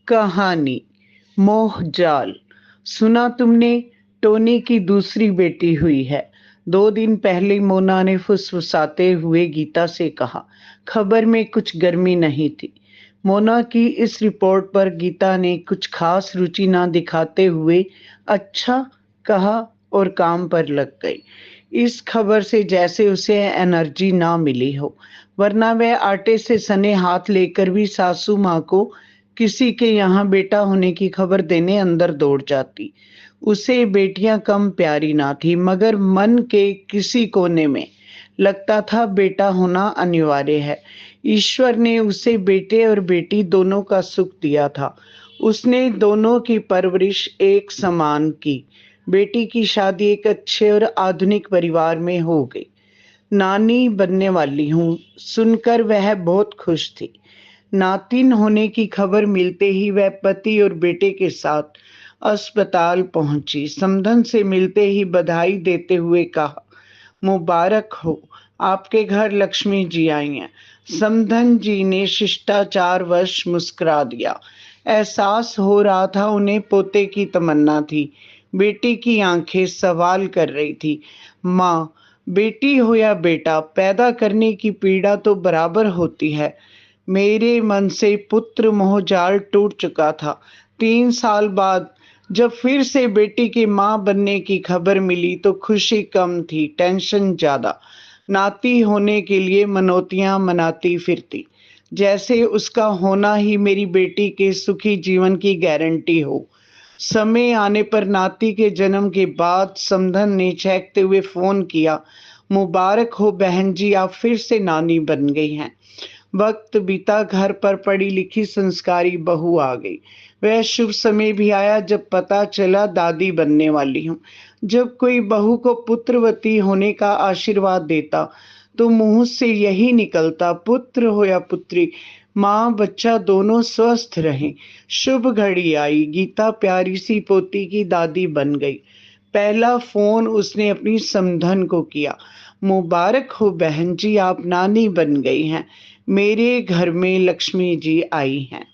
कहानी मोहजाल। सुना तुमने? टोनी की दूसरी बेटी हुई है। 2 दिन पहले मोना ने फुसफुसाते हुए गीता से कहा। खबर में कुछ गर्मी नहीं थी। मोना की इस रिपोर्ट पर गीता ने कुछ खास रुचि ना दिखाते हुए अच्छा कहा और काम पर लग गई। इस खबर से जैसे उसे एनर्जी ना मिली हो, वरना वह आटे से सने हाथ लेकर भी सासू माँ को किसी के यहाँ बेटा होने की खबर देने अंदर दौड़ जाती। उसे बेटियां कम प्यारी ना थी, मगर मन के किसी कोने में लगता था बेटा होना अनिवार्य है। ईश्वर ने उसे बेटे और बेटी दोनों का सुख दिया था। उसने दोनों की परवरिश एक समान की। बेटी की शादी एक अच्छे और आधुनिक परिवार में हो गई। नानी बनने वाली हूँ सुनकर वह बहुत खुश थी। नातिन होने की खबर मिलते ही वह पति और बेटे के साथ अस्पताल पहुंची। समधन से मिलते ही बधाई देते हुए कहा, मुबारक हो, आपके घर लक्ष्मी जी आई हैं। समधन जी ने शिष्टाचार वश मुस्कुरा दिया। एहसास हो रहा था उन्हें पोते की तमन्ना थी। बेटी की आंखें सवाल कर रही थी, माँ, बेटी हो या बेटा, पैदा करने की पीड़ा तो बराबर होती है। मेरे मन से पुत्र मोह जाल टूट चुका था। 3 साल बाद जब फिर से बेटी की मां बनने की खबर मिली तो खुशी कम थी, टेंशन ज्यादा। नाती होने के लिए मनोतियां मनाती फिरती, जैसे उसका होना ही मेरी बेटी के सुखी जीवन की गारंटी हो। समय आने पर नाती के जन्म के बाद समधन ने चहकते हुए फोन किया, मुबारक हो बहन जी, आप फिर से नानी बन गई हैं। वक्त बीता, घर पर पढ़ी लिखी संस्कारी बहू आ गई। वह शुभ समय भी आया जब पता चला दादी बनने वाली हूँ। जब कोई बहू को पुत्रवती होने का आशीर्वाद देता तो मुंह से यही निकलता, पुत्र हो या पुत्री, माँ बच्चा दोनों स्वस्थ रहें। शुभ घड़ी आई, गीता प्यारी सी पोती की दादी बन गई। पहला फोन उसने अपनी समधन को किया, मुबारक हो बहन जी, आप नानी बन गई हैं। मेरे घर में लक्ष्मी जी आई हैं।